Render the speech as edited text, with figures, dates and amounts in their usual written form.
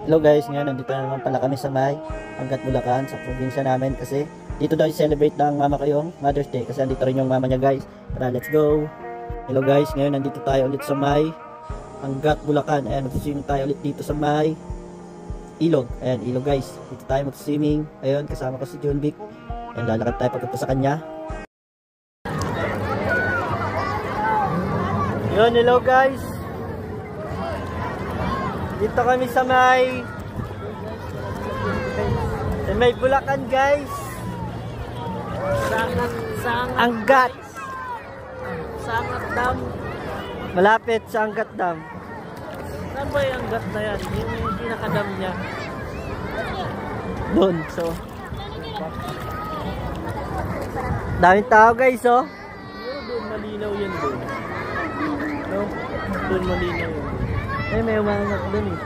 Hello guys, ngayon nandito na naman pala kami sa may Angat, Bulacan, sa probinsya namin kasi dito daw i-celebrate ng mama ko yung Mother's Day kasi nandito rin yung mama niya guys. Tara, let's go! Hello guys, ngayon nandito tayo ulit sa may Angat, Bulacan. Ayan, mag-swimming tayo ulit dito sa may ilog. Ayan, ilog guys. Dito tayo mag-swimming. Ayun, kasama ko si John Vic. Ayan, lalakad tayo pagpunta sa kanya. Yun, hello guys! Dito kami sa may Bulacan guys. Angat. Sa Angat Dam. Malapit sa Angat Dam. Saan ba yung Angat na yan? Yung pinaka-dam niya. Doon, so. Daming tao guys, oh. Siguro doon malinaw yan doon. No? Doon malinaw yan. May umangat doon eh.